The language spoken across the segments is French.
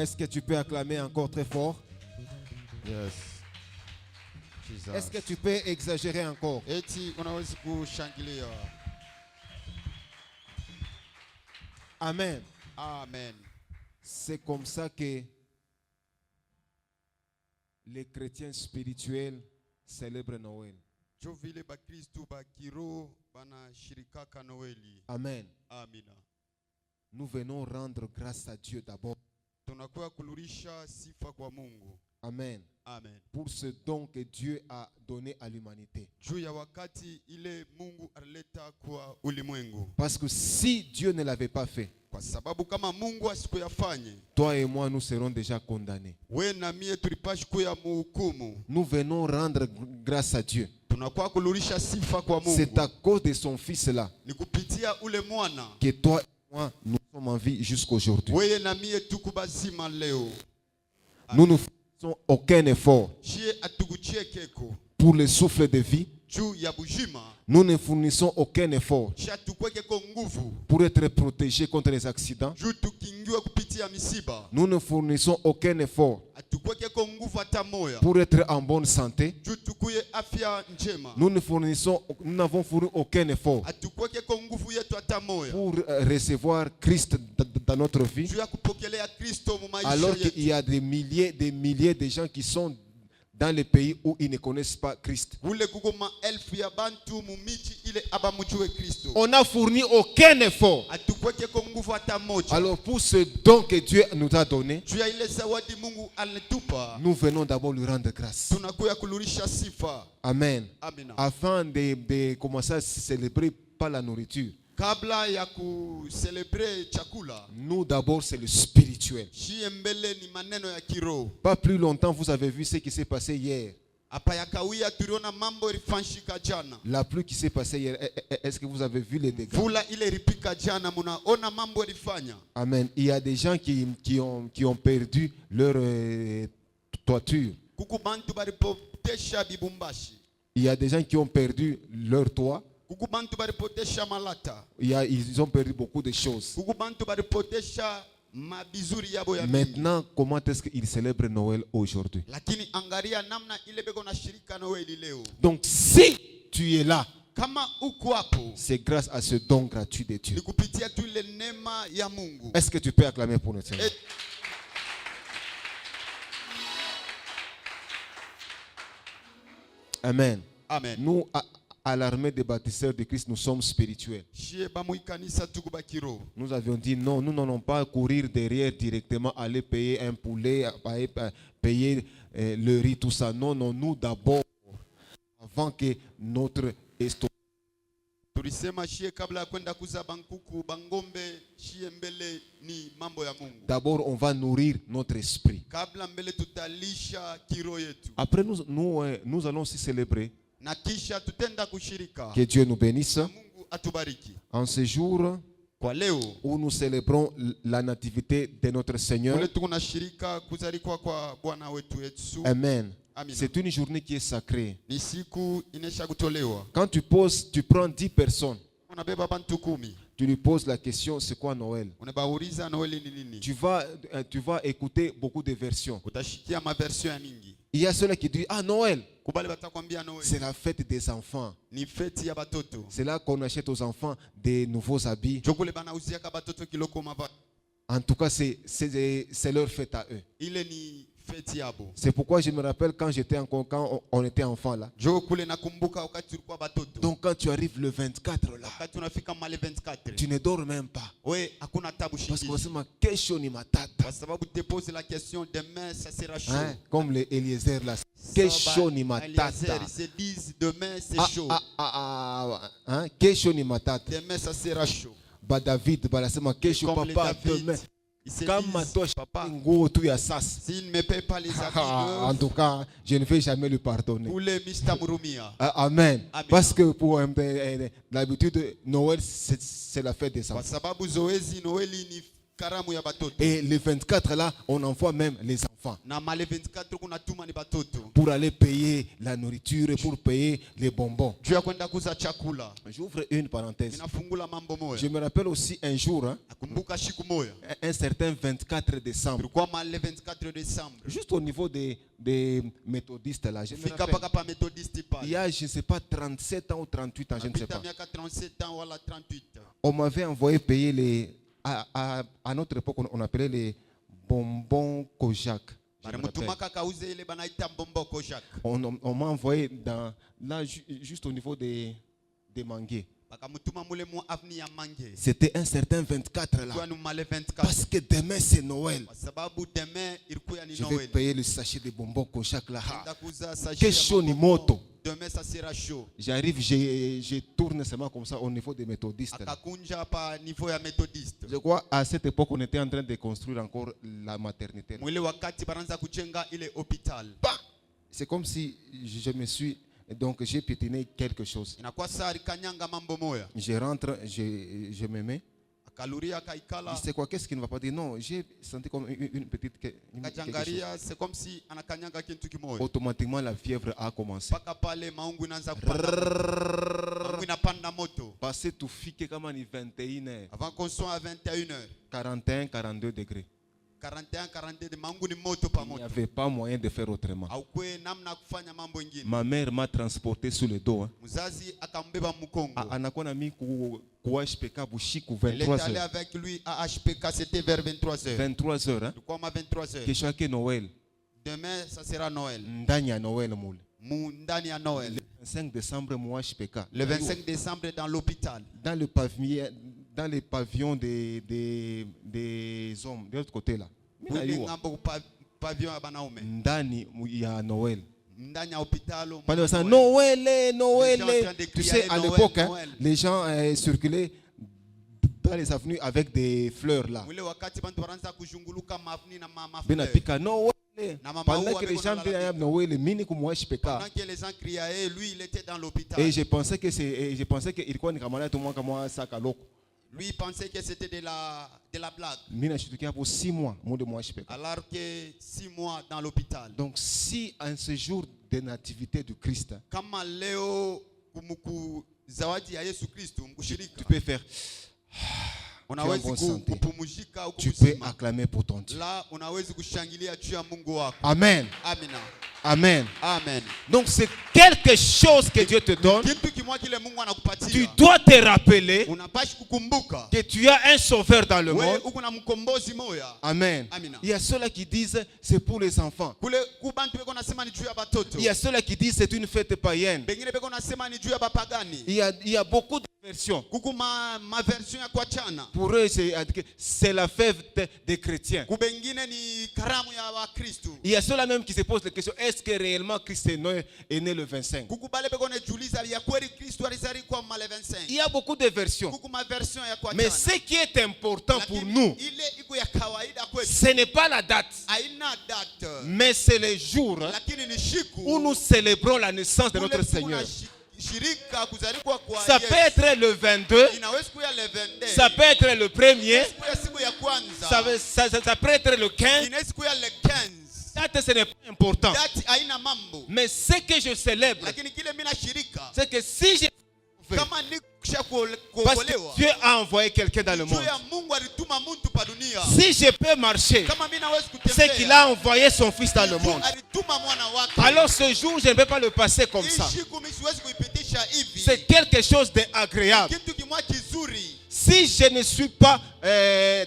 Est-ce que tu peux acclamer encore très fort? Yes. Jesus. Est-ce que tu peux exagérer encore? Eti unaweza kushangilia. Amen. Amen. C'est comme ça que les chrétiens spirituels célèbrent Noël. Jo vile bakristu ba kiroho banashirikaka Noeli. Amen. Amina. Nous venons rendre grâce à Dieu d'abord. Tunakuwa kulurisha sifa kwa Mungu. Amen. Amen. Pour ce don que Dieu a donné à l'humanité. Juu ya wakati ile Mungu alileta kwa ulimwengu. Parce que si Dieu ne l'avait pas fait, Kwa sababu kama Mungu asikuyafanye, toi et moi, nous serons déjà condamnés. we na mie tulipashi kuya muhukumu. Nous venons rendre grâce à Dieu. Tunakuwa kulurisha sifa kwa Mungu. C'est à cause de son Fils-là Ni kupitia ule mwana. que toi et moi, nous sommes en vie jusqu'aujourd'hui. Weye na mie tuku bazima leo. Nous ne faisons aucun effort Chie atuguchie keko. pour le souffle de vie. Juu ya bujima. Nous ne fournissons aucun effort Chie atukweke ko nguvu. pour être protégés contre les accidents. Juu tukingiwe kupitia misiba. Nous ne fournissons aucun effort Atukweke ko nguvu hata moya. pour être en bonne santé. Juu tukuye afya njema. Nous n'avons fourni aucun effort Atukweke ko nguvu yetu hata moya. pour recevoir Christ dans notre vie. Juu ya kupokelea Kristo mu maisha Alors yetu. qu'il y a des milliers de gens qui sont dans les pays où ils ne connaissent pas Christ. Ule kuko maelfu ya bantu mu miji ile abamujue Kristo. On n'a fourni aucun effort. Atukweke ko nguvu hata moja. Alors pour ce don que Dieu nous a donné, Juu ya ile zawadi Mungu alitupa. nous venons d'abord lui rendre grâce. Tunakuya kulurisha sifa. Amen. Amina. Afin de commencer à célébrer par la nourriture, Kabla ya kucelebre chakula, nous d'abord c'est le spirituel. shie mbele ni maneno ya kiroho. Pas plus longtemps, vous avez vu ce qui s'est passé hier. Hapa ya kawia tuliona mambo ilifanyika jana. La pluie qui s'est passée hier, est-ce que vous avez vu les dégâts? Vula ile ilipika jana, munaona mambo ilifanya. Amen. Il y a des gens qui ont perdu leur toiture. Kuku bantu baripotesha bibumbashi. Il y a des gens qui ont perdu leur toit. Kuku bantu baripotesha malata. Ils ont perdu beaucoup de choses. Kuku bantu baripotesha mabizuri yabo ya mingi. Maintenant, comment est-ce qu'ils célèbrent Noël aujourd'hui? Lakini angalia namna ile beko na shirika Noeli leo. Donc, si tu es là, Kama uko hapo, c'est grâce à ce don gratuit de Dieu. ni kupitia tu ile neema ya Mungu. Est-ce que tu peux acclamer pour notre Seigneur? Et Amen. Amen. Nous, à l'armée des bâtisseurs de Christ, nous sommes spirituels. Shie bamuikanisa tukuba kiroho. Nous avions dit non, nous n'allons pas courir derrière directement, aller payer un poulet, payer le riz, tout ça. Non, non, nous d'abord, avant que notre estomac. Tulisema shie kabla ya kwenda kuza bankuku bangombe, shie mbele ni mambo ya Mungu. D'abord, on va nourrir notre esprit. Kabla mbele tutalisha kiroho yetu. Après, nous allons aussi célébrer. Na kisha tutenda kushirika. Que Dieu nous bénisse. Mungu atubariki. En ce jour Kwa leo où nous célébrons la nativité de notre Seigneur. ule tunashirika kuzalikwa kwa Bwana wetu Yesu. Amen. Amina. C'est une journée qui est sacrée. Ni siku inesha kutolewa. Quand tu prends 10 personnes, Unabeba bantu 10. tu lui poses la question, c'est quoi Noël? Unabauriza Noeli ni nini? Tu vas écouter beaucoup de versions. Utashikia maversion ya mingi. Il y a ceux qui disent, ah Noël, Kubali batakwambia Noeli. c'est la fête des enfants. Ni feti ya batoto. C'est là qu'on achète aux enfants des nouveaux habits. Jokule banauziaka batoto kiloko mava. En tout cas, c'est leur fête à eux. Ile ni feti yabo. C'est pourquoi je me rappelle quand on était enfant là. Jokule nakumbuka wakati tulikuwa batoto. Donc quand tu arrives le 24 là, Wakati tunafika male 24. tu ne dors même pas. We hakuna tabu Parce que shingi. wasema kesho ni matata. Kwa sababu te pose la question demain ça sera chaud. Hein? Comme les Eliezer là. Kesho ni matata. Ils se disent demain c'est chaud. Hein? Kesho ni matata. Demain ça sera chaud. Ba David balasema kesho Comme les papa David, demain. ils se Kama disent, toi papa, nguo tu ya sasa. s'il ne me paye pas les En habits, tout cas, je ne vais jamais lui pardonner. pour les Mr. Murumia. Amen. Amen. Parce que pour d'habitude, Noël, c'est la fête des Kwa enfants. sababu zoezi Noeli ni karamu ya batoto. Et le 24 là, on envoie même les enfants Na male 24 kunatuma ni batoto. pour aller payer la nourriture et pour payer les bonbons. Juu ya kwenda kuza chakula. J'ouvre une parenthèse. Ninafungula mambo moya. Je me rappelle aussi un jour, hein, Nakumbuka siku moya. un certain 24 décembre, Tulikuwa male 24 décembre. juste au niveau des méthodistes là, je me Fika rappelle. paka pa Methodiste Il pale. y a, je ne sais pas, 37 ans ou 38 ans, je ne sais Napita pas. miaka 37 ans wala 38. On m'avait envoyé payer les... À notre époque, on appelait les bonbons Kojak. Je me rappelle. Banamutumaka kauze ile banaita mbombo kojak. On m'a envoyé là, juste au niveau des manguiers. Bakamutuma mule mu avenue ya Mange. C'était un certain 24 là. Kwa nu male 24. Parce que demain c'est Noël. Kwa sababu demain ilikuwa ni Je vais Noël. payer le sachet de bonbons Kojak là. Nenda kuza sachet Que ya chaud ni mambo. moto. Demain ça sera chaud. J'arrive, je tourne seulement comme ça au niveau des méthodistes. Là. Akakunja pa niveau ya Methodiste. Je crois à cette époque on était en train de construire encore la maternité. Mwile wakati baranza kujenga ile hospital. Bah! C'est comme si je me suis... Donc j'ai piétiné quelque chose. Inakuwa saa kanyanga mambo moya. Je rentre, je me mets. Akaluria Je akaikala. sais quoi, qu'est-ce qui ne va pas dire? Non, j'ai senti comme une petite... quelque chose. Kajangaria c'est comme si anakanyanga kintu kimoya. Automatiquement la fièvre a commencé. Paka pale maungu inaanza kupanda. Maungu inapanda moto. Passé tout fique comme 21h. Avant qu'on soit à 21h. 41, 42 degrés. 41 42 de maungu ni moto pa Il n'y moto. avait pas moyen de faire autrement. Haukwe namna kufanya mambo ingine. Ma mère m'a transporté sous le dos. Hein. Mzazi akambeba mkongo. Anakuwa na mi ku HPK bushiku Elle est allée 23h. avec lui à HPK, c'était vers 23h. 23h. Hein. Tulikuwa ma 23h. Kesho yake Noël. Demain ça sera Noël. Ndani ya Noël mule. Ndani ya Noël. Le 25 décembre mu HPK. Le 25 décembre dans l'hôpital. Dans le pavillon des hommes de l'autre côté là. Kule ngambo pavillon ya banaume. Ndani ya Noël. Ndani ya hôpital. Pendant ça, Noël, Noël. Les gens en train de Tu crier, sais, à Noël, l'époque, hein, Noël. les gens circulaient dans les avenues avec des fleurs là. Mwile wakati bantu baranza kujunguluka mavni na mama Ben fleur. apika Noël. Na mama Pendant huwa que les beko gens na disaient lalaki. Noël, mini comme HPK. Pendant que les gens criaient, lui il était dans l'hôpital. Et je pensais que il quoi ni kamala tout moi comme ça kaloko. Lui il pensait que c'était de la blague. Mina chutukia pour 6 mois mon de moi HPK. Alors que 6 mois dans l'hôpital. Donc si en ce jour de nativité du Christ, Kama leo kumuku zawadi ya Yesu Kristo mkushirika. tu peux faire, Unawezi bonne santé. kupumzika au tu peux kumzima. acclamer pour ton Dieu. La unawezi kushangilia juu ya Mungu wako. Amen. Amina. Amen. Amen. Donc c'est quelque chose que Dieu te donne. Kitu kimoja kile Mungu Tu anakupatia. dois te rappeler Unapashi kukumbuka. que tu as un sauveur dans le Wewe monde. uko na mkombozi moya. Amen. Amina. Il y a ceux-là qui disent c'est pour les enfants. Kule kubantu beko nasema ni juu ya batoto. Il y a ceux-là qui disent c'est une fête païenne. Bengine beko nasema ni juu ya bapagani. Il y a beaucoup de versions. Kuku ma version ya kuachana. Pour eux, c'est la fête des chrétiens. Kubengine ni karamu ya Wakristo. Il y a ceux-là même qui se posent la question, est-ce que réellement Christ est né le 25? Kuku bale beko nejuliza ya kweli Kristo alizali kwa male 25. Il y a beaucoup de versions. Kuku ma version ya kuachana. Mais ce qui est important pour Lakini nous, ile iko ya kawaida kwetu. ce n'est pas la date, Haina date. mais c'est le jour Lakini ni shiku où nous célébrons la naissance de kule notre Seigneur. shirika kuzalikwa kwa Ça Yesu. peut être le 22, Inaweza kuwa le 22. ça peut être le 1er, Siku ya siku ya kwanza. ça peut être le 15. Inaweza kuwa le 15. Date, ce n'est pas important. Date haina mambo. Mais ce que je célèbre, Lakini kile mimi nashirika c'est que si j'ai kama nikisha parce que kuokolewa. Dieu a envoyé quelqu'un dans le Juu monde. ya Mungu alituma mtu pa dunia. Si je peux marcher, Kama mimi naweza c'est kutembea. qu'il a envoyé son fils dans le monde. Alituma mwana wake. Alors ce jour, je ne peux pas le passer comme ça. Hii siku mimi siwezi kuipitisha hivi. C'est quelque chose d'agréable. Kitu kimoja kizuri. Si je ne suis pas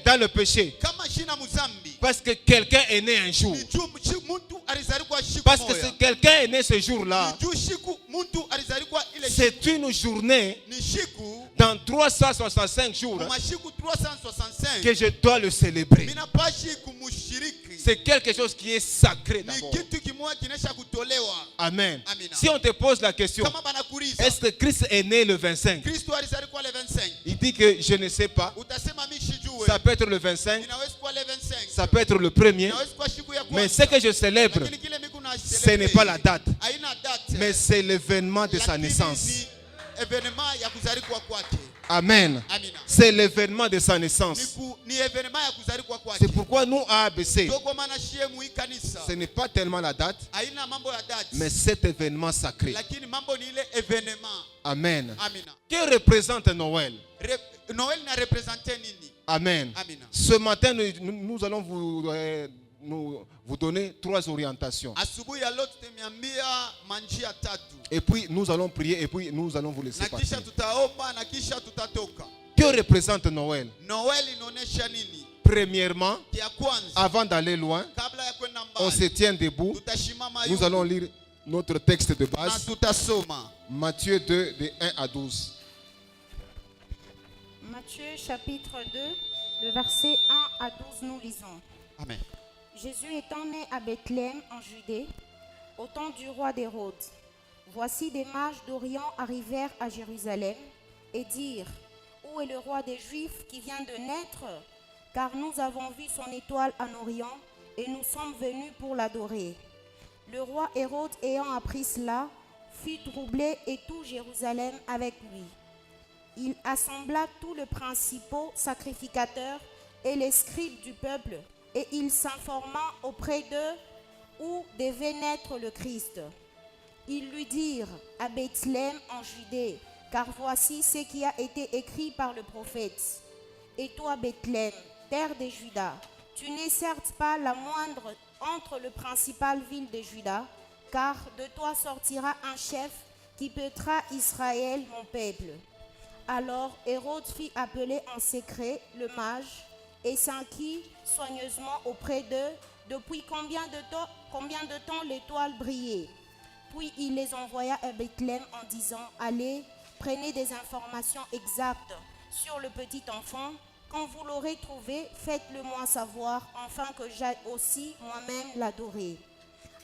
dans le péché, Kama shina muzambi. parce que quelqu'un est né un jour, Ni juu mtu alizaliwa siku parce que moja. quelqu'un est né ce jour-là, Ni juu siku mtu alizaliwa ile siku. c'est une journée Ni siku dans 365 jours mashiku 365. que je dois le célébrer. Mina pashi kumushiriki. C'est quelque chose qui est sacré Ni d'abord. kitu kimoja kinesha kutolewa. Amen. Amina. Si on te pose la question, Kama banakuuliza est-ce que Christ est né le 25? Kristo alizaliwa le 25. Il dit que je ne sais pas. Utasema mimi sijue. Ça peut être le 25, Inaweza kuwa le 25. ça peut être le premier, Inaweza kuwa siku ya mais kwanza. ce que je célèbre, Lakini kile mimi kuna ce n'est pas la date, Haina date. mais c'est l'événement de sa Lakini naissance. ni evenement ya kuzaliwa kwake. Amen. Amina. C'est l'événement de sa naissance. Ni evenema ya kuzaliwa kwake. C'est pourquoi nous, à ABC, Ndio kwa maana shie muikanisa. ce n'est pas tellement la date, Haina mambo ya date. mais cet événement sacré. Lakini mambo ni ile evenema. Amen. Amina. Que représente Noël? Noël na represente nini? Amen. Amina. Ce matin, nous allons vous donner 3 orientations. Asubuhi ya leo tutemiambia manjia tatu. Et puis nous allons prier et puis nous allons vous laisser Na kisha partir. tutaomba na kisha tutatoka. Que représente Noël? Noel inaonesha nini? Premièrement, Kia kwanza, avant d'aller loin, kabla ya kwenda on se mbali, tient debout. tutashimama Nous allons lire notre texte de na base, tutasoma. Matthieu 2, de 1 à 12. Matthieu chapitre 2, le verset 1 à 12, nous lisons. Amen. Jésus étant né à Bethléem en Judée, au temps du roi d'Hérode, voici des mages d'Orient arrivèrent à Jérusalem et dirent: Où est le roi des Juifs qui vient de naître? Car nous avons vu son étoile en Orient et nous sommes venus pour l'adorer. Le roi Hérode, ayant appris cela, fut troublé et tout Jérusalem avec lui. Il assembla tous les principaux sacrificateurs et les scribes du peuple, et il s'informa auprès d'eux où devait naître le Christ. Ils lui dirent: À Bethléem en Judée, car voici ce qui a été écrit par le prophète. Et toi, Bethléem, terre de Juda, tu n'es certes pas la moindre entre les principales villes de Juda, car de toi sortira un chef qui peuplera Israël, mon peuple. Alors Hérode fit appeler en secret le mage et s'enquit soigneusement auprès d'eux depuis combien de temps l'étoile brillait. Puis il les envoya à Bethléem en disant: Allez, prenez des informations exactes sur le petit enfant. Quand vous l'aurez trouvé, faites-le moi savoir, afin que j'aille aussi moi-même l'adorer.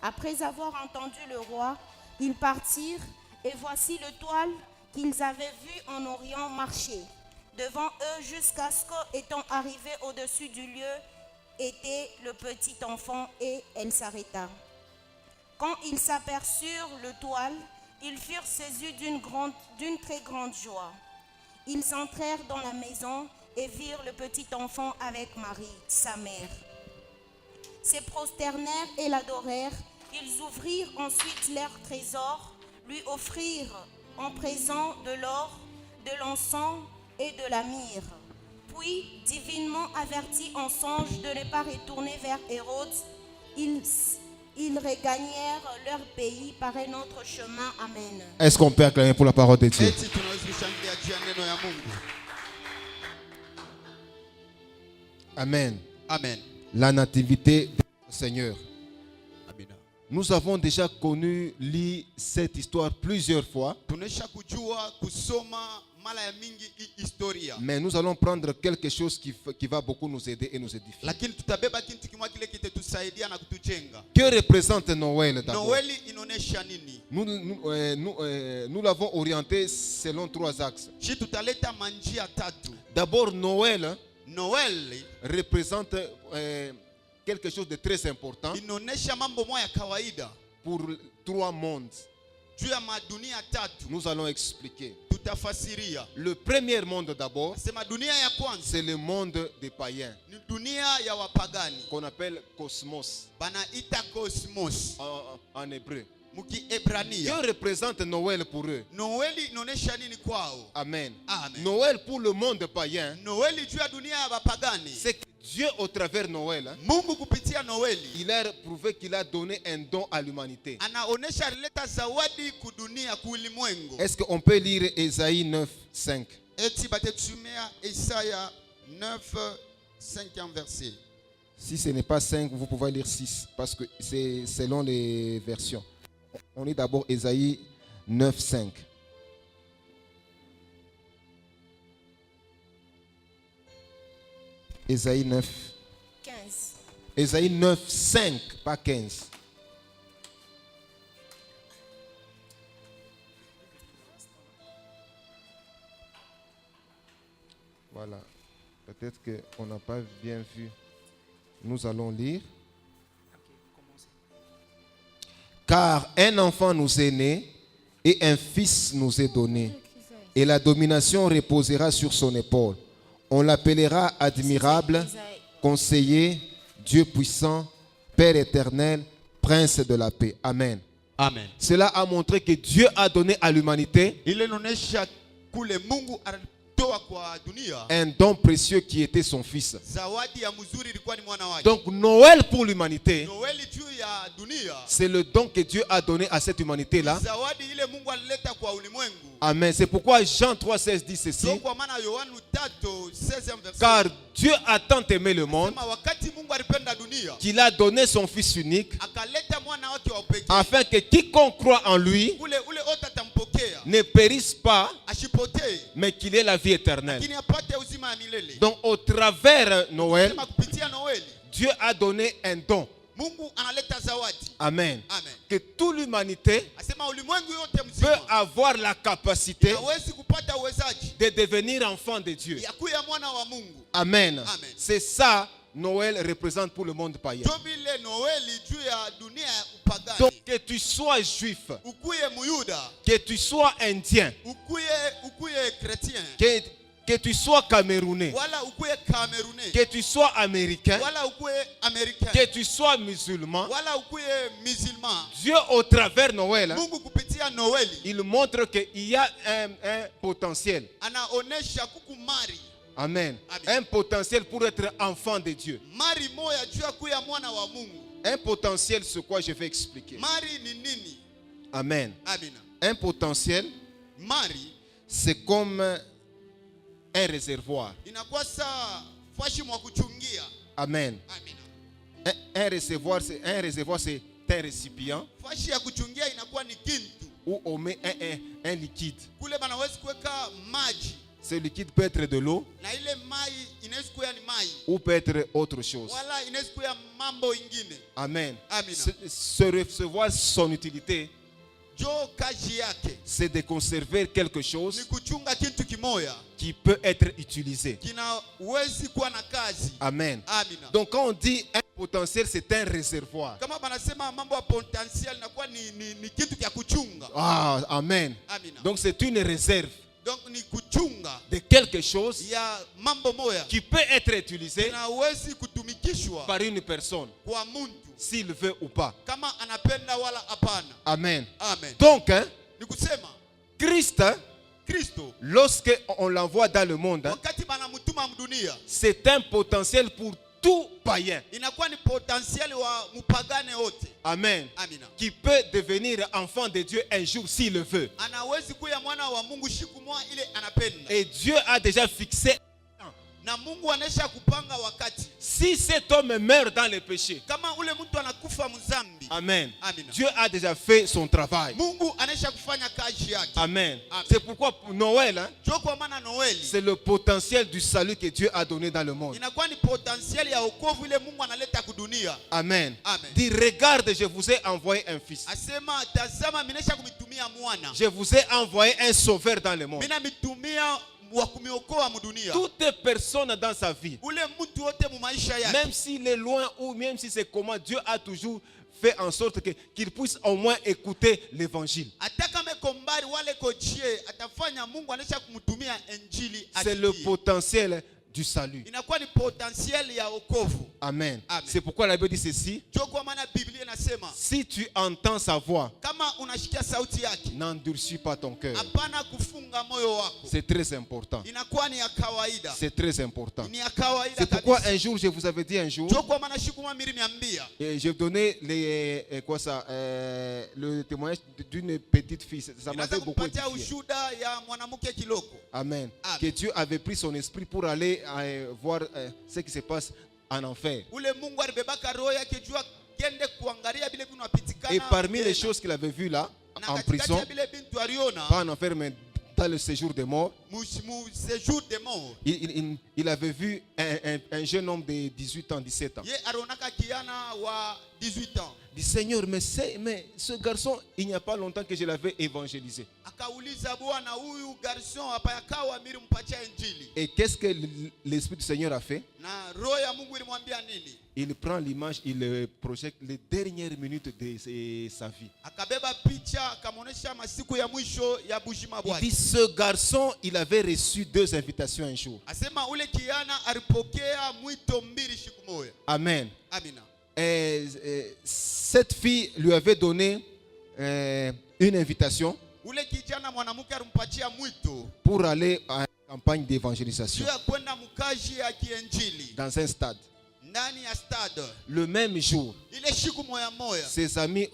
Après avoir entendu le roi, ils partirent, et voici l'étoile qu'ils avaient vue en Orient marcher devant eux jusqu'à ce qu'étant arrivés au-dessus du lieu était le petit enfant, et elle s'arrêta. Quand ils s'aperçurent l'étoile, ils furent saisis d'une très grande joie. Ils entrèrent dans la maison et virent le petit enfant avec Marie, sa mère. Se prosternèrent et l'adorèrent. Ils ouvrirent ensuite leurs trésors, lui offrirent en présent de l'or, de l'encens et de la myrrhe. Puis, divinement avertis en songe de ne pas retourner vers Hérode, ils regagnèrent leur pays par un autre chemin. Amen. Est-ce qu'on peut acclamer pour la parole de Dieu? Eti tunaweza kushangilia juu ya neno ya Mungu. Amen. Amen. La nativité de notre Seigneur. Amina. Nous avons déjà connu cette histoire plusieurs fois, Tunesha kujua kusoma mara ya mingi historia. mais nous allons prendre quelque chose qui va beaucoup nous aider et nous édifier. Lakini tutabeba kitu kimwa kile kitatusaidia na kutujenga. Que représente Noël d'abord? Noeli inaonesha nini? Nous l'avons orienté selon 3 axes. Shi tutaleta manjia tatu. D'abord, Noël Noeli représente quelque chose de très important inaonesha mambo moja ya kawaida pour 3 mondes. juu ya madunia tatu. Nous allons expliquer. Tutafasiria. Le premier monde d'abord, Sema dunia ya kwanza c'est le monde des païens, ni dunia ya wapagani. qu'on appelle cosmos Banaita cosmos en hébreu. mukiebrania. Que représente Noël pour eux? Noeli inaonesha nini kwao? Amen. Amen. Noël pour le monde païen, Noeli juu ya dunia ya wapagani. c'est que Dieu, au travers de Noël, Mungu kupitia Noeli il a prouvé qu'il a donné un don à l'humanité. anaonesha alileta zawadi kudunia kuulimwengu. Est-ce qu'on peut lire Ésaïe 9, 5? Eti batetusumia Isaya 9:5 verset. Si ce n'est pas 5, vous pouvez lire 6, parce que c'est selon les versions. On lit d'abord Ésaïe 9, 5. Ésaïe 9. 15. Ésaïe 9, 5, pas 15. Voilà. Peut-être qu'on n'a pas bien vu. Nous allons lire. Car un enfant nous est né et un fils nous est donné. et la domination reposera sur son épaule. On l'appellera admirable, conseiller, Dieu puissant, Père éternel, Prince de la paix. Amen. Amen. Cela a montré que Dieu a donné à l'humanité Ile inaonyesha kule Mungu alitoa kwa dunia un don précieux qui était son Fils. zawadi ya mzuri ilikuwa ni mwana wake. Donc Noël pour l'humanité, Noeli juu ya dunia c'est le don que Dieu a donné à cette humanité-là. zawadi ile Mungu alileta kwa ulimwengu. Amen. C'est pourquoi Jean 3,16 dit ceci. So kwa maana Yohana 3:16 Car Dieu a tant aimé le monde sema wakati Mungu alipenda dunia qu'il a donné son Fils unique akaleta mwana wake wa pekee afin que quiconque croit en lui ule wote atampokea ne périsse pas, ashipotee mais qu'il ait la vie éternelle. lakini apate uzima wa milele. Donc au travers Noël, Sema kupitia Noeli Dieu a donné un don. Mungu analeta zawadi. Amen. Amen. Que toute l'humanité Asema ulimwengu yote peut mzima avoir la capacité hawezi kupata uwezaji de devenir enfant de Dieu. ya kuya mwana wa Mungu. Amen. Amen. C'est ça Noël représente pour le monde païen. Ndio vile Noeli juu ya dunia ya upagani. Donc que tu sois juif, Ukuye Muyuda, que tu sois indien, ukuye chrétien, que tu sois camerounais, wala ukuye Kamerunais, que tu sois américain, wala ukuye Americain, que tu sois musulman, wala ukuye musulman. Dieu au travers Noël, Mungu kupitia Noeli il montre qu'il y a un potentiel. anaonesha kuku mari Amen. Amen. Un potentiel pour être enfant de Dieu. mari moya juu ya kuya mwana wa Mungu. Un potentiel, c'est quoi je vais expliquer. Mari ni nini? Amen. Amina. Un potentiel, Mari c'est comme un réservoir. inakuwa saa fashi mwa kuchungia. Amen. Amina. Un réservoir, c'est un récipient Fashi ya kuchungia inakuwa ni kintu où on met un liquide. kule banawezi kuweka maji Ce liquide peut être de l'eau na ile mai inaweza kuwa ni mai ou peut être autre chose. wala inaweza kuwa mambo ingine. Amen. Amina. Ce réservoir, son utilité, Jo kazi yake c'est de conserver quelque ni chose kuchunga kintu kimoya qui peut être utilisé. kinawezi kuwa na kazi. Amen. Amina. Donc quand on dit un potentiel, c'est un réservoir. Kama banasema mambo ya potential inakuwa ni kitu kya kuchunga. Ah, amen. Amina. Donc c'est une réserve Donc ni kuchunga de quelque chose ya mambo moya qui peut être utilisé inawezi kutumikishwa par une personne, kwa muntu s'il veut ou pas. kama anapenda wala hapana. Amen. Amen. Donc, Ni kusema Christ, Kristo lorsque on l'envoie dans le monde, wakati banamutuma mdunia c'est un potentiel pour tout païen. inakuwa ni potentiel wa mupagane wote. Amen. Amina. Qui peut devenir enfant de Dieu un jour s'il le veut. Anawezi kuya mwana wa Mungu siku moja ile anapenda. Et Dieu a déjà fixé. Na Mungu anesha kupanga wakati. Si cet homme meurt dans le péché, Kama ule mtu anakufa mzambi. amen, Amina. Dieu a déjà fait son travail. Mungu anesha kufanya kazi yake. Amen. Amen. C'est pourquoi pour Noël, Jo kwa maana Noeli c'est le potentiel du salut que Dieu a donné dans le monde. inakuwa ni potentiel ya wokovu ile Mungu analeta kudunia. Amen. Amen. Dis, regarde, je vous ai envoyé un fils. Asema tazama minesha kumitumia mwana. Je vous ai envoyé un sauveur dans le monde. Mina mitumia wa kumiokoa mudunia. Toute personne dans sa vie, Ule mtu wote mu maisha yake. même s'il est loin ou même si c'est comment, Dieu a toujours fait en sorte qu'il puisse au moins écouter l'évangile. Hata kama iko mbali wale kojie atafanya Mungu anesha kumtumia injili. C'est le potentiel du salut. Inakuwa ni potentiel ya wokovu. Amen. Amen. C'est pourquoi la Bible dit ceci. Jo kwa maana Biblia inasema Si tu entends sa voix, kama unashikia sauti yake n'endurcis pas ton cœur. hapana kufunga moyo wako. C'est très important. Inakuwa ni ya kawaida. C'est très important. Ni ya kawaida C'est pourquoi kabisa. un jour, je vous avais dit un jour, Jo kwa maana siku mwa mbili niambia. et je donnais le témoignage d'une petite fille. Ça m'avait Nataka beaucoup kupatia édifié. ushuda ya mwanamke kiloko. Amen. Amen. Que Dieu avait pris son esprit pour aller voir ce qui se passe en enfer. Ule Mungu alibebaka roho yake jua kende kuangalia bile vinapitikana. Et parmi les choses qu'il avait vues là, en prison, pas en enfer, mais dans le séjour des morts, séjour des morts. il avait vu un jeune homme de 18 ans, 17 ans. Ye aronaka kiana wa 18 ans. Il dit, Seigneur, mais ce garçon, il n'y a pas longtemps que je l'avais évangélisé. Akauliza bwana huyu garçon hapa yakawa miri mpatia injili. Et qu'est-ce que l'Esprit du Seigneur a fait? Na roho ya Mungu ilimwambia nini? il prend l'image, il projette les dernières minutes de sa vie. akabeba picha akamuonesha masiku ya mwisho ya bujima Il bwake. dit, ce garçon, il avait reçu 2 invitations un jour. Asema ule kijana alipokea mwito mbili siku moja. Amen. Amina. Cette fille lui avait donné une invitation Ule kijana mwanamke alimpatia mwito pour aller à une campagne d'évangélisation juu ya kwenda mkaji ya kiinjili dans un stade. ndani ya stade. Le même jour, Ile siku moya moya ses amis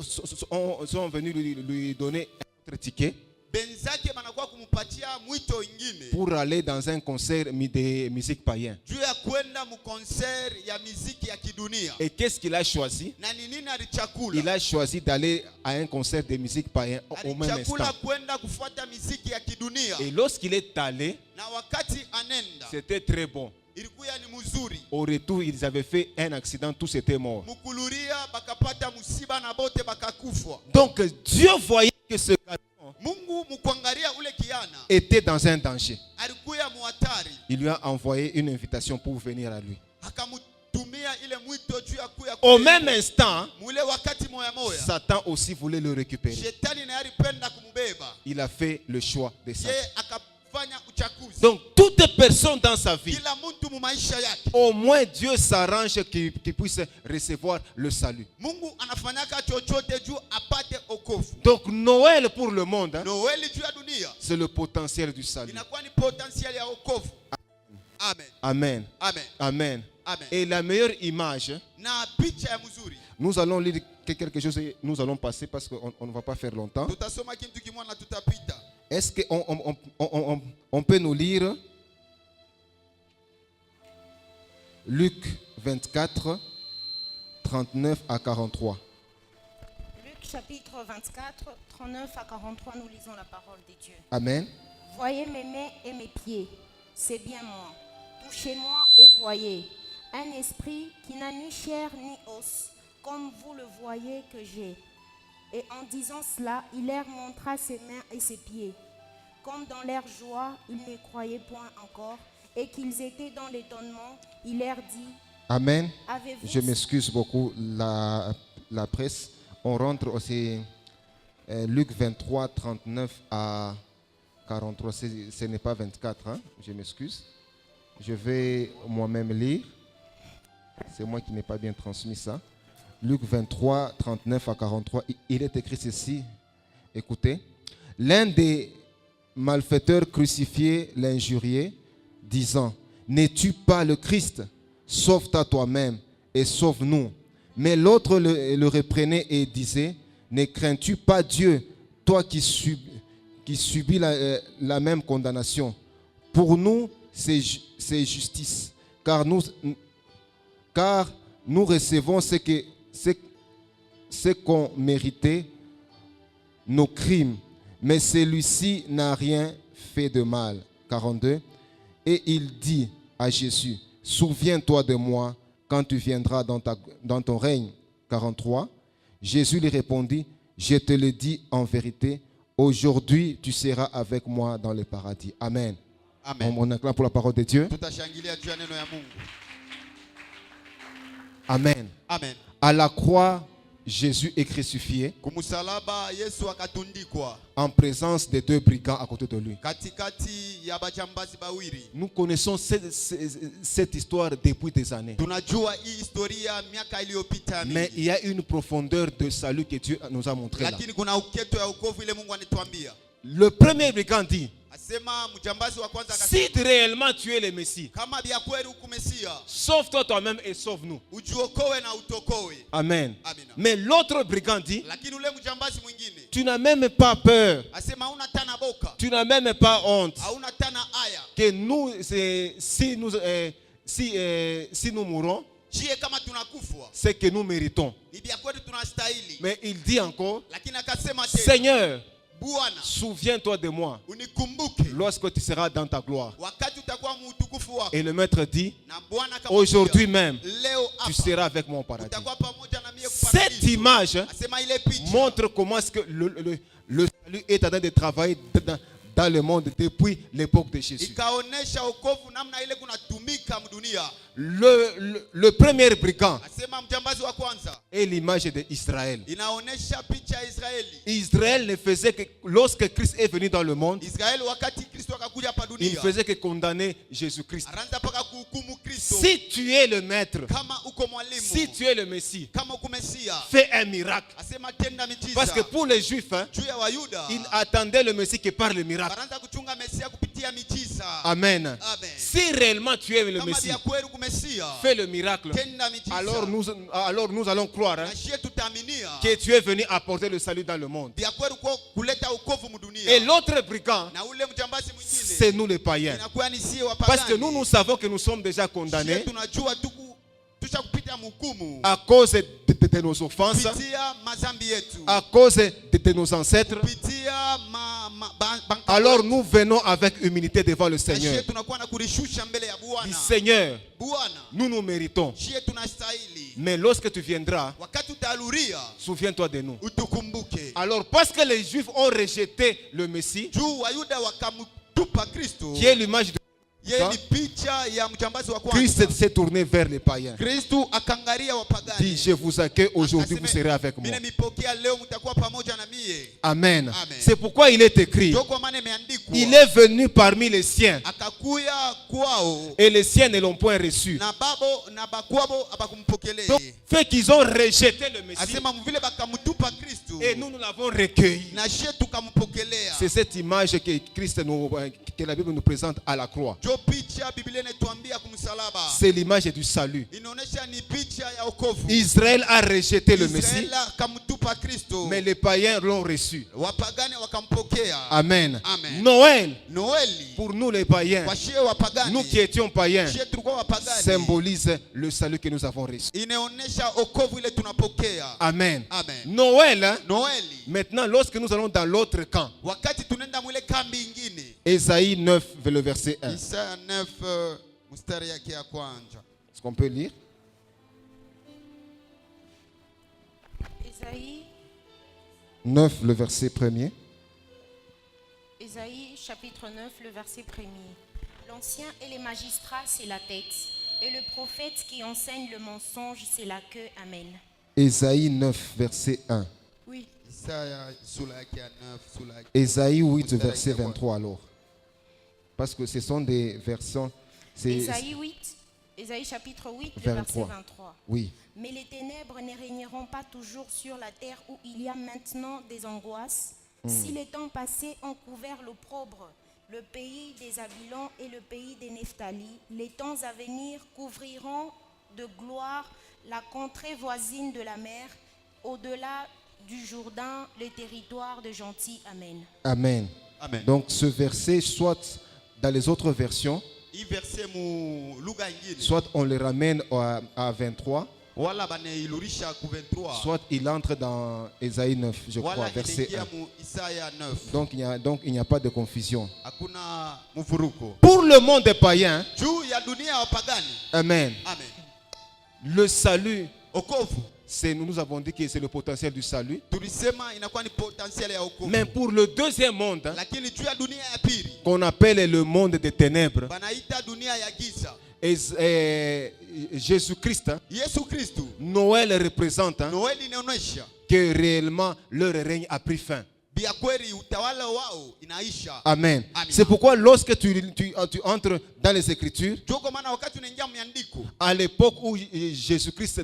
sont venus lui donner un autre ticket benzake banakuwa kumupatia mwito ingine pour aller dans un concert de musique païen. juu ya kwenda mukonsert ya miziki ya kidunia. Et qu'est-ce qu'il a choisi? Na ni nini alichakula? Il a choisi d'aller à un concert de musique païen au même Alichakula instant. kwenda kufuata miziki ya kidunia. Et lorsqu'il est allé, Na wakati anenda c'était très bon. ilikuwa ni mzuri. Au retour, ils avaient fait un accident, tous étaient morts. Mukuluria bakapata musiba na bote bakakufa. Donc Dieu voyait que ce garçon Mungu mkuangalia ule kiana était dans un danger. alikuwa muhatari, Il lui a envoyé une invitation pour venir à lui. akamutumia ile mwito juu ya kuya Au kule. même instant, Mule wakati moya moya Satan aussi voulait le récupérer. shetani naye alipenda kumubeba Il a fait le choix de ça. ye, akafanya uchakuzi. Donc toute personne dans sa vie, Kila mtu mu maisha yake au moins Dieu s'arrange qu'il puisse recevoir le salut. Mungu anafanyaka chochote juu apate okovu. Donc Noël pour le monde, hein, Noeli juu ya dunia c'est le potentiel du salut. inakuwa ni potentiel ya okovu. Amen. Amen. Amen. Amen. Amen. Et la meilleure image, Na picha ya mzuri nous allons lire quelque chose et nous allons passer parce qu'on ne va pas faire longtemps. tutasoma kintu kimwa na tutapita. Est-ce qu'on peut nous lire Luc 24, 39 à 43. Luc chapitre 24, 39 à 43, nous lisons la parole de Dieu. Amen. Voyez mes mains et mes pieds, c'est bien moi. Touchez-moi et voyez. Un esprit qui n'a ni chair ni os, comme vous le voyez que j'ai. Et en disant cela, il leur montra ses mains et ses pieds. Comme dans leur joie, ils ne croyaient point encore, et qu'ils étaient dans l'étonnement, il leur dit, Amen. avez-vous... Je m'excuse beaucoup, la presse. On rentre aussi Luc 23, 39 à 43. Ce n'est pas 24, hein? Je m'excuse. Je vais moi-même lire. C'est moi qui n'ai pas bien transmis ça. Luc 23, 39 à 43. Il est écrit ceci. Écoutez. L'un des malfaiteurs crucifiés l'injuriait, disant, n'es-tu pas le Christ? Sauve-toi toi-même et sauve-nous. Mais l'autre le reprenait et disait, ne crains-tu pas Dieu, toi qui subis la même condamnation? Pour nous, c'est justice, car nous recevons ce qu'ont mérité nos crimes, mais celui-ci n'a rien fait de mal. 42. Et il dit à Jésus, souviens-toi de moi quand tu viendras dans ton règne. 43. Jésus lui répondit, je te le dis en vérité, aujourd'hui tu seras avec moi dans le paradis. Amen. Amen. On acclame pour la parole de Dieu. Tutashangilia juu ya neno ya Mungu. Amen. Amen. À la croix, Jésus est crucifié Kumusalaba Yesu akatundikwa en présence des 2 brigands à côté de lui. katikati ya bajambazi bawiri. Nous connaissons cette histoire depuis des années. Tunajua hii historia miaka iliyopita mingi. Mais il y a une profondeur de salut que Dieu nous a montré là. Lakini kuna uketo ya wokovu ile Mungu anituambia. Le premier brigand dit, Asema mjambazi wa kwanza si réellement tu es le Messie, kama bia kweli huku Mesia, sauve-toi toi-même et sauve-nous. ujiokoe na utokoe. Amen. Amina. Mais l'autre brigand dit, Lakini ule mjambazi mwingine tu n'as même pas peur, asema hauna tana boka, tu n'as même pas honte hauna tana aya. que nous, si nous mourons, Chie kama tunakufwa, c'est que nous méritons. ni bia kweli tunastahili. Mais il dit encore, Lakini akasema tena, Seigneur, Bwana, souviens-toi de moi unikumbuke lorsque tu seras dans ta gloire. wakati utakuwa muutukufu wako. Et le maître dit, Na Bwana akamwambia, aujourd'hui même, leo tu hapa seras avec moi au paradis. utakuwa pamoja na mie Cette kuparadiso. image Asema ile picha montre comment est-ce que le salut est en train de travailler dans le monde depuis l'époque de Jésus. ikaonesha wokovu namna ile kunatumika kufanyika mdunia. Le premier brigand Asema mjambazi wa kwanza est l'image d'Israël. inaonesha picha ya Israeli. Israël ne faisait que, lorsque Christ est venu dans le monde, Israeli wakati Kristo akakuja hapa il ne dunia, faisait que condamner Jésus-Christ. anaanza paka kuhukumu Kristo. Si tu es le maître, Kama uko mwalimu, si tu es le Messie, kama uko Mesia, fais un miracle. asema tenda miujiza. Parce que pour les Juifs, juu ya Wayuda ils attendaient le Messie que par le miracle. wanaanza kuchunga Mesia kupitia miujiza. Amen. Amen. Si réellement tu es le Kama Messie, vya kweli uko Mesia, fais le miracle. tenda miujiza. Alors nous allons croire na shie tutaaminia que tu es venu apporter le salut dans le monde. vya kweli uko kuleta wokovu mdunia. Et l'autre brigand, Na ule mjambazi mwingine c'est nous les païens. inakuwa ni sie wapagani. Parce que nous savons que nous sommes déjà condamnés Shie tunajua tusha kupita mhukumu à cause de nos offenses, kupitia mazambi yetu, à cause de nos ancêtres. kupitia Alors nous venons avec humilité devant le Seigneur. Shie tunakuwa na kurishusha mbele ya Dis, Bwana. Seigneur, Bwana, nous méritons. shie tunastahili. Mais lorsque tu viendras, Wakati utaluria souviens-toi de nous. utukumbuke. Alors parce que les Juifs ont rejeté le Messie, Juu Wayuda wakamtupa Kristo, qui est l'image de yeye ni picha ya mjambazi wa Christ, kwanza. s'est tourné vers les païens. Kristo akangalia wapagani. Dit, je vous accueille, aujourd'hui vous serez avec moi. Mimi nimepokea leo mtakuwa pamoja na mie. Amen. Amen. C'est pourquoi il est écrit, Ndio kwa maana imeandikwa, il est venu parmi les siens, akakuya kwao et les siens ne l'ont point reçu. na babo na bakwabo abakumpokelea. Donc, fait qu'ils ont rejeté le Messie, Asema mvile bakamtupa Kristo et nous l'avons recueilli. na shie tukampokelea. C'est cette image que la Bible nous présente à la croix. Jo picha Biblia inatuambia kumsalaba. C'est l'image du salut. Inaonesha ni picha ya wokovu. Israël a rejeté le Messie, Israeli akamtupa Kristo, mais les païens l'ont reçu. wapagani wakampokea. Amen. Amen. Noël, Noeli pour nous les païens, kwa shie wapagani, nous qui étions païens, shie tulikuwa wapagani, symbolise le salut que nous avons reçu. inaonesha wokovu ile tunapokea. Amen. Amen. Noël, hein, Noeli, maintenant lorsque nous allons dans l'autre camp, wakati tunaenda mwile kambi ingine. Ésaïe 9, le verset 1. Isaya 9 mstari yake ya kwanza. Est-ce qu'on peut lire? Ésaïe, 9, le verset 1er. Ésaïe chapitre 9, le verset 1er. L'ancien et les magistrats, c'est la tête, et le prophète qui enseigne le mensonge, c'est la queue. Amen. Ésaïe 9, verset 1. Oui. Isaya sura yake ya 9 sura yake. Ésaïe 8, verset 23 alors. Parce que ce sont des versions. Ésaïe 8, Ésaïe chapitre 8, le verset 23. Oui. Mais les ténèbres ne régneront pas toujours sur la terre où il y a maintenant des angoisses. Si les temps passés ont couvert l'opprobre, le pays des Abilons et le pays des Nephtali, les temps à venir couvriront de gloire la contrée voisine de la mer, au-delà du Jourdain, les territoires de gentils. Amen. Amen. Amen. Donc ce verset, soit dans les autres versions, Hii verse mu lugha ingine soit on le ramène à 23, wala banailurisha ku 23, soit il entre dans Ésaïe 9, je crois, wala verset inaingia 1. mu Isaya 9. Donc il n'y a pas de confusion. Hakuna mvuruko. Pour le monde des païens, Juu ya dunia ya wapagani. amen. Amen. Le salut, Wokovu nous avons dit que c'est le potentiel du salut. tulisema inakuwa ni potentiel ya wokovu. Mais pour le deuxième monde, hein, Lakini juu ya dunia ya pili qu'on appelle le monde des ténèbres, banaita dunia ya giza. Jésus-Christ, hein, Yesu Kristo Noël représente hein, Noeli inaonyesha que réellement leur règne a pris fin. bia kweli utawala wao inaisha. Amen. Amen. C'est pourquoi lorsque tu entres dans les Écritures, Joko maana wakati unaingia miandiko, à l'époque où Jésus-Christ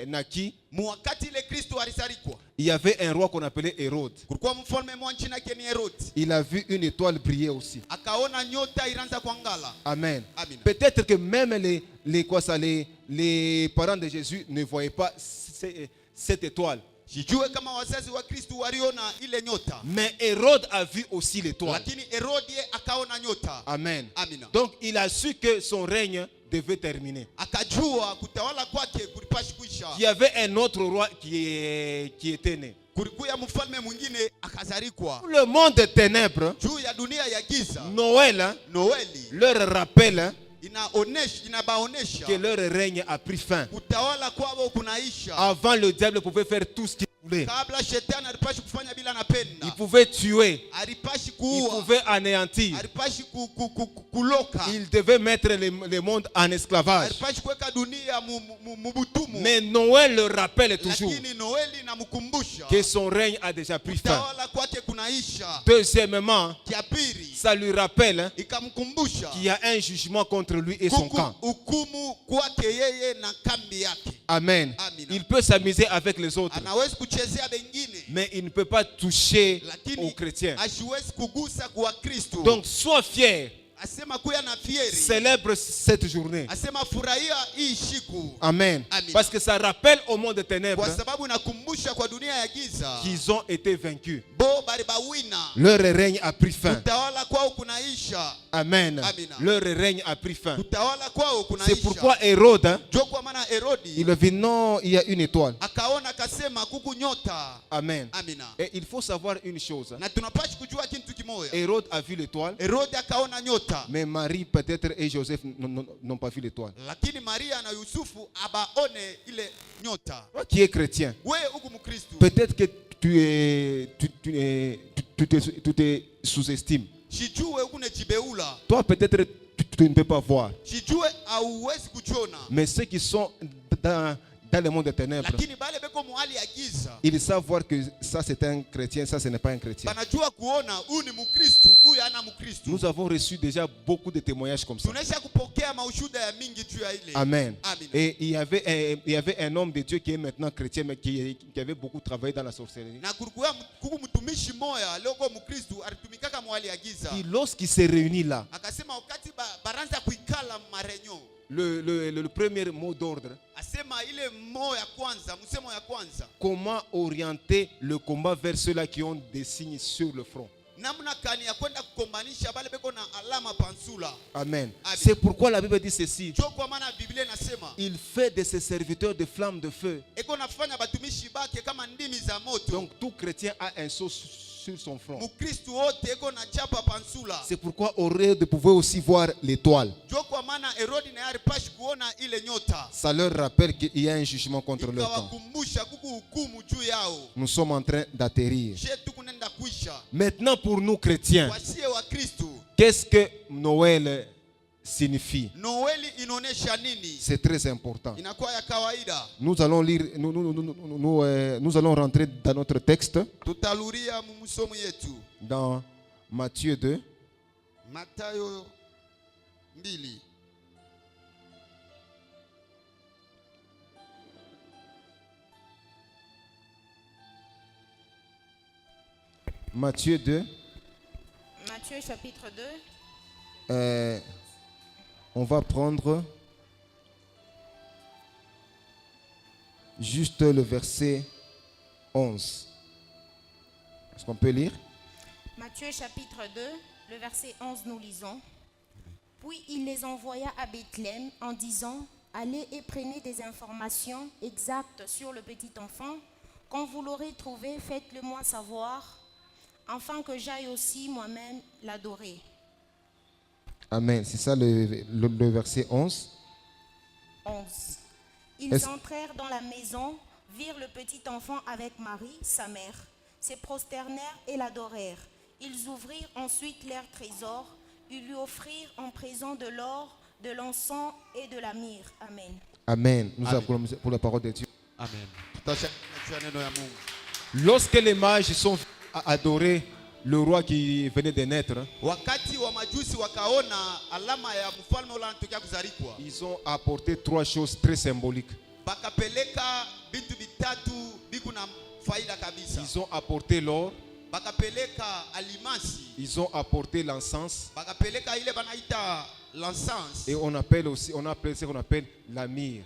naquit, mu wakati ile Kristo alisarikwa, il y avait un roi qu'on appelait Hérode. kulikuwa mfalme mwa nchi yake ni Herodi. Il a vu une étoile briller aussi. Akaona nyota ilianza kuangala. Amen. Amen. Peut-être que même les parents de Jésus ne voyaient pas cette étoile. Sijue kama wazazi wa Kristo waliona ile nyota. Mais Hérode a vu aussi l'étoile. Lakini Herodi akaona nyota. Amen. Amina. Donc il a su que son règne devait terminer. Akajua kutawala kwake kulipashi kuisha. Il y avait un autre roi qui était né. Kulikuya mfalme mwingine akazarikwa. Le monde des ténèbres, Juu ya dunia ya giza, Noël hein, Noeli leur rappelle hein, inabaonesha que leur règne a pris fin. kutawala kwao kunaisha. Avant, le diable pouvait faire tout ce qu'il voulait. kabla shetani alipashi kufanya bila anapenda, Il pouvait tuer. alipashi Il kuua, pouvait anéantir. alipashi kuloka, Il devait mettre le monde en esclavage. alipashi kuweka dunia mubutumu. Mais Noël le rappelle toujours Lakini Noeli inamkumbusha que son règne a déjà pris fin. utawala kwake kunaisha. Deuxièmement, Kia pili ça lui rappelle ikamkumbusha qu'il y a un jugement contre lui et son kuku camp. hukumu kwake yeye na kambi yake. Amen. Amina. Il peut s'amuser avec les autres, Anawezi kuchezea bengine, mais il ne peut pas toucher aux lakini chrétiens. ashiwezi kugusa kwa Kristo. Donc, sois fier, Asema kuya na fieri, célèbre cette journée. asema furahia hii siku. Amen. Amina. Parce que ça rappelle au monde des ténèbres Kwa sababu inakumbusha kwa dunia ya giza qu'ils ont été vaincus. bo bali bawina, Leur règne a pris fin. utawala kwao kunaisha. Amen. Amina. Leur règne a pris fin. Utawala kwao kunaisha. C'est pourquoi Hérode, Jo kwa maana Herodi il vit, non, il y a une étoile. akaona akasema kuku nyota. Amen. Amina. Et il faut savoir une chose. Na tunapashi kujua kitu kimoja. Hérode a vu l'étoile, Herodi akaona nyota, mais Marie peut-être et Joseph n'ont pas vu l'étoile. lakini Maria na Yusufu abaone ile nyota. Toi qui es chrétien, Wewe huku Mkristo, peut-être que tu te sous-estimes. sijue huku nejibeula, Toi peut-être tu ne peux pas voir. sijue hauwezi kuchona, Mais ceux qui sont dans le monde des ténèbres, lakini bale beko muhali ya giza ils savent voir que ça c'est un chrétien, ça ce n'est pas un chrétien. banajua kuona huyu ni Mkristo, huyu hana Mkristo. Nous avons reçu déjà beaucoup de témoignages comme ça. Tunaisha kupokea maushuda ya mingi juu ya ile. Amen. Amen. Et il y avait un homme de Dieu qui est maintenant chrétien, mais qui avait beaucoup travaillé dans la sorcellerie. Na kulikuwa kuku mtumishi moya leo kwa Mkristo alitumikaka muhali ya giza. Et lorsqu'il s'est réuni là, Akasema wakati baranza kuikala marenyo, le premier mot d'ordre, asema ile mo ya kwanza, msemo ya kwanza, comment orienter le combat vers ceux-là qui ont des signes sur le front. namna kani ya kwenda kukombanisha bale beko na alama pansula. Amen. Amen. C'est pourquoi la Bible dit ceci. Jo kwa maana Biblia inasema Il fait de ses serviteurs des flammes de feu. eko nafanya batumishi bake kama ndimi za moto. Donc tout chrétien a un sceau sur son front. Mkristo wote eko na chapa pansula. C'est pourquoi Hérode pouvait aussi voir l'étoile. Jo kwa maana Herodi na yari pashi kuona ile nyota. Ça leur rappelle qu'il y a un jugement contre leur camp. Ikawakumbusha kuku hukumu juu yao. Nous sommes en train d'atterrir. Shetu kunenda kuisha. Maintenant pour nous chrétiens, Wasie wa Kristo, qu'est-ce que Noël signifie? Noeli inaonesha nini? C'est très important. Inakuwa ya kawaida. Nous allons lire, nous allons rentrer dans notre texte Tutaluria mumusomo yetu. dans Matthieu 2. Matayo 2. Matthieu 2. Matthieu chapitre 2, On va prendre juste le verset 11. Est-ce qu'on peut lire? Matthieu chapitre 2, le verset 11, nous lisons. Puis il les envoya à Bethléem en disant, allez et prenez des informations exactes sur le petit enfant. Quand vous l'aurez trouvé, faites-le moi savoir, afin que j'aille aussi moi-même l'adorer. Amen. C'est ça le verset 11. 11. Ils entrèrent dans la maison, virent le petit enfant avec Marie, sa mère, se prosternèrent et l'adorèrent. Ils ouvrirent ensuite leur trésor, ils lui offrirent en présent de l'or, de l'encens et de la myrrhe. Amen. Amen. Nous Amen. appelons pour la parole de Dieu. Amen. Tutashia neno ya Mungu. Lorsque les mages sont venus à adorer le roi qui venait de naître, Wakati wa majusi wakaona alama ya mfalme ule anatokea kuzarikwa, ils ont apporté trois choses très symboliques. bakapeleka vitu vitatu biku na faida kabisa. Ils ont apporté l'or, Bakapeleka alimasi, ils ont apporté l'encens, bakapeleka ile banaita l'encens, et on appelle ce qu'on appelle la myrrhe.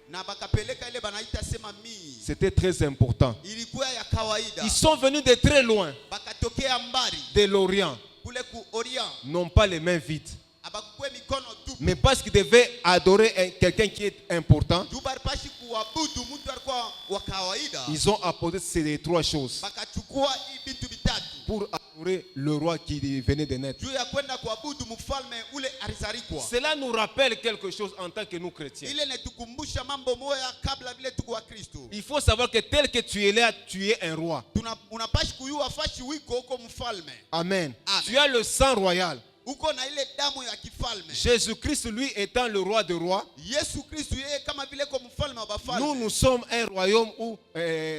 na bakapeleka ile banaita sema mii. C'était très important. Ilikuwa ya kawaida. Ils sont venus de très loin, Bakatokea mbali de l'Orient, kule ku Orient, non pas les mains vides, abakukwe mikono tu. mais parce qu'ils devaient adorer quelqu'un qui est important. Juu balipashi kuabudu mtu alikuwa wa kawaida. Ils ont apporté ces trois choses Bakachukua hii vitu vitatu pour adorer adorer le roi qui venait de naître. juu ya kwenda kuabudu mfalme ule alizarikwa. Cela nous rappelle quelque chose en tant que nous chrétiens. Ile netukumbusha mambo moya kabla vile tuko wa Kristo. Il faut savoir que tel que tu es là, tu es un roi. Unapashi kuyua fashi wiko huko mfalme. Amen. Amen. Tu as le sang royal. Uko na ile damu ya kifalme. Jésus-Christ, lui, étant le roi des rois, Yesu Kristo yeye kama vile kwa mfalme wa bafalme. nous sommes un royaume où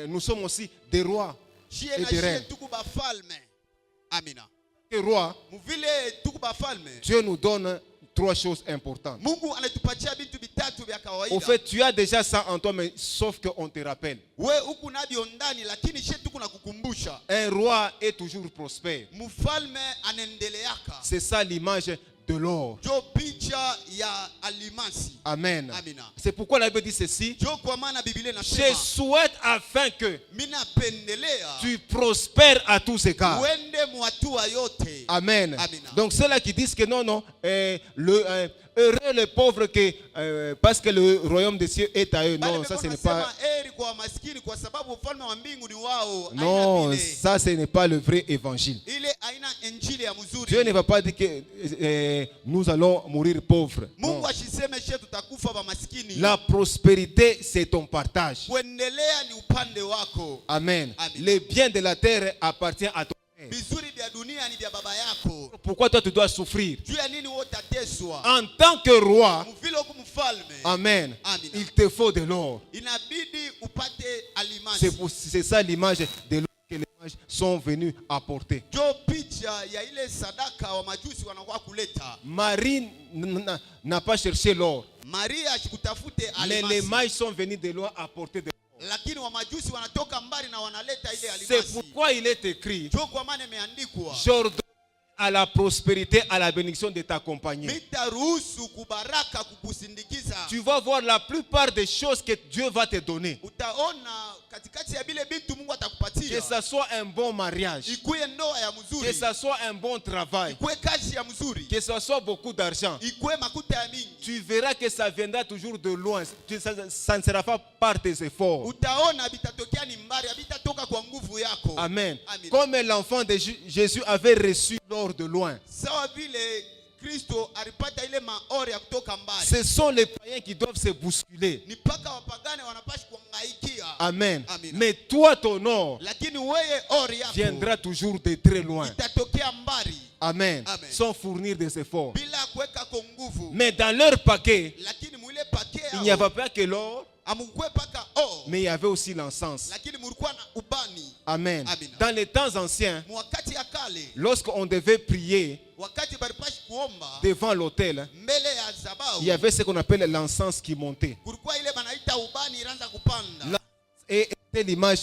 nous sommes aussi des rois Shie et na des shie reines. tuku bafalme. Amina. Les rois, Muvile tuku bafalme. Dieu nous donne 3 choses importantes. Mungu anatupatia vitu vitatu vya kawaida. Au fait, tu as déjà ça en toi, mais sauf qu'on te rappelle. We huku navyo ndani lakini shie tuku nakukumbusha. Un roi est toujours prospère. Mfalme anaendeleaka. C'est ça l'image de l'or. Jo picha ya alimasi. Amen. Amina. C'est pourquoi la Bible dit ceci. Jo kwa maana Biblia Je inasema souhaite afin que mina pendelea tu prospères à tous égards. uende mwatua yote. Amen. Amina. Donc ceux-là qui disent que non, heureux les pauvres parce que le royaume des cieux est à eux. Bali Non, ça ce beko n'est pas. nasema heri kwa maskini kwa sababu ufalme wa mbingu ni wao. Non, Aina vile. ça ce n'est pas le vrai évangile. Ile aina injili ya mzuri. Dieu ne va pas dire que nous allons mourir pauvres. Non. Mungu ashiseme she tutakufa ba maskini. La prospérité, c'est ton partage. Kuendelea ni upande wako. Amen. Amen. Les biens de la terre appartiennent à ton Père. Vizuri vya dunia ni vya baba yako. Pourquoi toi tu dois souffrir? Juu ya nini wewe utateswa? En tant que roi, Mvile huko mfalme. amen, Amen. il te faut de l'or. Inabidi upate alimasi. C'est ça l'image de l'or que les mages sont venus apporter. Jo picha ya ile sadaka wa majusi wanakuwa kuleta. Marie n'a pas cherché l'or, Maria ashikutafute mais les alimasi. mages sont venus de loin apporter de l'or. Lakini wa majusi wanatoka mbali na wanaleta ile C'est alimasi. pourquoi il est écrit, Jo kwa maana imeandikwa. j'ordonne à la prospérité, à la bénédiction de t'accompagner. Mitaruhusu kubaraka kukusindikiza. Tu vas voir la plupart des choses que Dieu va te donner. Utaona katikati ya bile bitu Mungu Que atakupatia. ça soit un bon mariage, Ikuwe ndoa ya que mzuri. ça soit un bon travail, Ikuwe kazi ya mzuri. que ça soit beaucoup d'argent. Ikuwe makuta ya mingi. Tu verras que ça viendra toujours de loin. Ça ne sera pas par tes efforts. Utaona bitatokea ni mbali, bitatoka kwa nguvu yako. Amen. Amen. Comme l'enfant de Jésus avait reçu l'or de loin. Sawa vile Kristo alipata ile maori ya kutoka mbali. Ce sont les païens qui doivent se bousculer. Ni paka wapagane wanapashi kuangaikia. Amen. Amen. Mais toi, ton or Lakini weye ori yako viendra toujours de très loin. itatokea mbali Amen. Amen. Sans fournir des efforts. bila kuweka kwa nguvu. Mais dans leur paquet, Lakini mwile pake il n'y avait pas que l'or, amukwe paka o. mais il y avait aussi l'encens. Lakini mulikuwa na ubani. Amen. Amen. Dans les temps anciens, Mwakati ya kale lorsqu'on devait prier wakati balipashi kuomba devant l'autel, mbele ya zabau il y avait ce qu'on appelle l'encens qui montait. kulikuwa ile banaita ubani iraanza kupanda. Là, et c'était l'image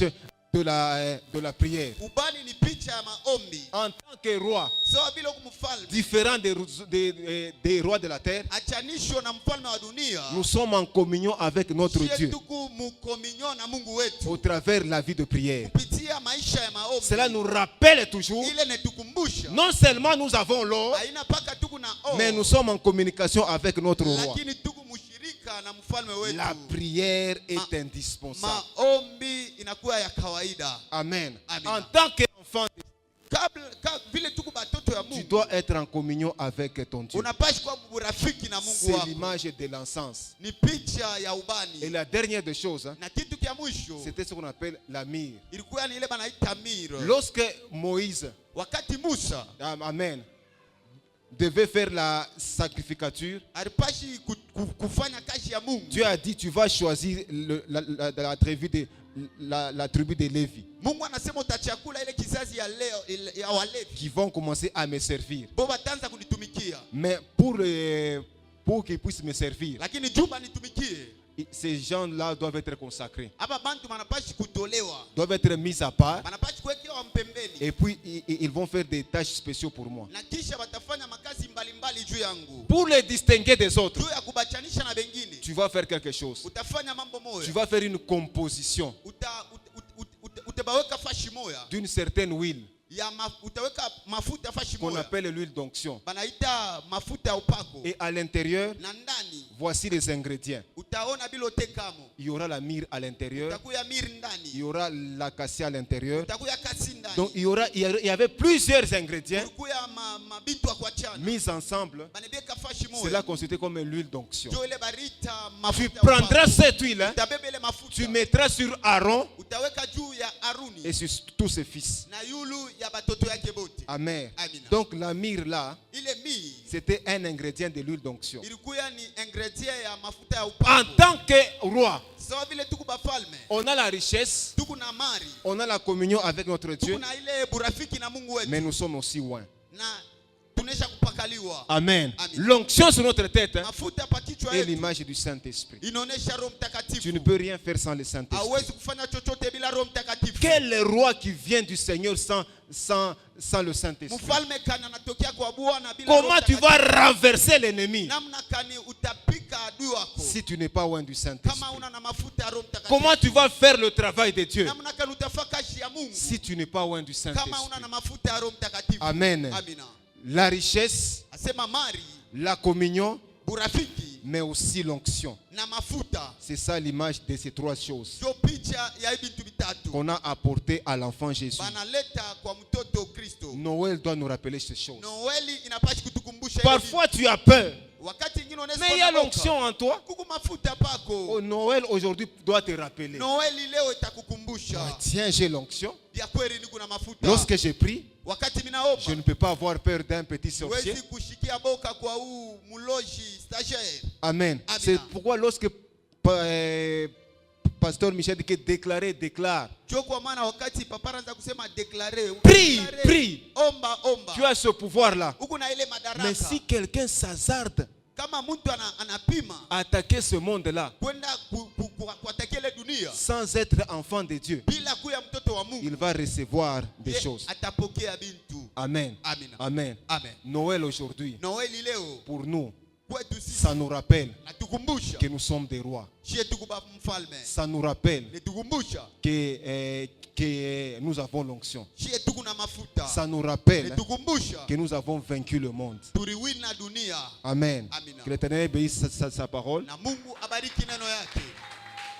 de la prière. Ubani ni picha ya maombi. En tant que roi, Sawa vile huku mfalme différent des rois de la terre, achanisho na mfalme wa dunia. nous sommes en communion avec notre Shie Dieu tuku mukominyo na Mungu wetu au travers la vie de prière. kupitia maisha ya maombi. Cela nous rappelle toujours, Ile netukumbusha non seulement nous avons l'or, haina paka tuku na o, mais nous sommes en communication avec notre roi. lakini tuku mushirika na mfalme wetu. La prière est indispensable. Maombi inakuwa ya kawaida. Amen. Amen. En tant qu'enfant, Vile tuku batoto ya tu Mungu dois être en communion avec ton Dieu. unapashi kwa urafiki na Mungu C'est wako. l'image de l'encens. Ni picha ya Et ubani. la dernière des choses, Na kitu kya mwisho c'était ce qu'on appelle la myrrhe. ilikuwa ni ile banaita mire. Lorsque Moïse, Wakati Musa amen, devait faire la sacrificature, alipashi kufanya kazi ya Mungu. Dieu a dit, tu vas choisir la tribu de Lévi Mungu anasema utachakula ile kizazi ya leo ya Walevi. qui vont commencer à me servir. Bo batanza kunitumikia. Mais pour qu'ils puissent me servir, Lakini juba nitumikie. ces gens-là doivent être consacrés, Aba bantu manapashi kutolewa. doivent être mis à part, Manapashi kuwekewa mpembeni. et puis ils vont faire des tâches spéciales pour moi. Na kisha batafanya makazi mbalimbali juu yangu. Pour les distinguer des autres, Juu ya kubachanisha na bengine. tu vas faire quelque chose. Utafanya mambo moya. Tu vas faire une composition Utabaweka fashi moya. d'une certaine huile Utaweka mafuta fashi qu'on moya. appelle l'huile d'onction. Banaita mafuta ya upako. Et à l'intérieur, Na ndani voici les ingrédients. utaona bilote kamo. Il y aura la myrrhe à l'intérieur, Utakuya miri il ndani. y aura l'acacia à l'intérieur, Utakuya kasi ndani. Donc il y avait plusieurs ingrédients kulikuya mabitu ya kuachana mis ensemble. banabieka fashi moja Cela constitué comme l'huile d'onction. ndio ile barita Tu mafuta ya prendras upako. cette huile, hein, Utabeba ile mafuta tu mettras sur Aaron utaweka juu ya Aruni et sur tous ses fils. na yulu ya batoto yake bote. Amen. Amina. Donc la myrrhe là, Ile mii c'était un ingrédient de l'huile d'onction. ilikuya ni ingredient ya mafuta ya En upako. tant que roi, Sawa vile tuku bafalme, on a la richesse, tuku na mari, on a la communion avec notre tuku Dieu, na ile burafiki na Mungu wetu mais nous sommes aussi loin. na tunesha kupakaliwa. Amen. Amen. L'onction sur notre tête, hein, Mafuta pa kichwa est yetu l'image du Saint-Esprit. inaonesha Roho Mtakatifu. Tu ne peux rien faire sans le Saint-Esprit. Hauwezi kufanya chochote bila Roho Mtakatifu. Quel roi qui vient du Seigneur sans le Saint-Esprit? Mfalme kani anatokea kwa Bwana bila Roho Comment tu Mtakatifu? vas renverser l'ennemi Namna kani utapika adui wako si tu n'es pas loin du Saint-Esprit? kama una na mafuta ya Roho Mtakatifu? Comment tu vas faire le travail de Dieu Namna kani utafanya kazi ya Mungu si tu n'es pas loin du kama una Saint-Esprit? na mafuta ya Roho Mtakatifu? Amen. Amina. La richesse, Asema mari, la communion, burafiki mais aussi l'onction. na mafuta C'est ça l'image de ces trois choses ndio picha ya hivi vitu vitatu qu'on a apporté à l'enfant Jésus. banaleta kwa mtoto Kristo. Noël doit nous rappeler ces choses. Noeli inapashi kutukumbusha hivi Parfois tu as peur, vitu. Wakati nyingine unaweza mais il y a kuona l'onction en toi. kuku mafuta pako. Oh, Noël aujourd'hui doit te rappeler. Noeli leo itakukumbusha Ah, tiens, j'ai l'onction. vya kweli niko na mafuta. Lorsque j'ai pris, Wakati minaomba je ne peux pas avoir peur d'un petit sorcier. huwezi kushikia boka kwa huu muloji stagiaire. Amen. Amen. C'est pourquoi lorsque Pasteur Michel dit que déclare. Ndio kwa maana wakati papa anaanza kusema declare, Prie. omba. Tu as ce pouvoir-là. Huko na ile madaraka. Mais si quelqu'un s'hasarde Kama mtu anapima à attaquer ce monde-là kwenda kuatakia ile dunia sans être enfant de Dieu, bila kuya mtoto wa Mungu, il va recevoir des ye choses. atapokea bintu. Amen. Amina. Amen. Amen. Noël aujourd'hui, Noeli leo pour nous, kwetu sisi ça nous rappelle natukumbusha que nous sommes des rois. shie tukuba mfalme, Ça nous rappelle nitukumbusha que nous avons l'onction. shie tuku na mafuta, Ça nous rappelle nitukumbusha que nous avons vaincu le monde. turiwina dunia. Amen. Amina. Que l'Éternel bénisse sa parole. Na Mungu abariki neno yake.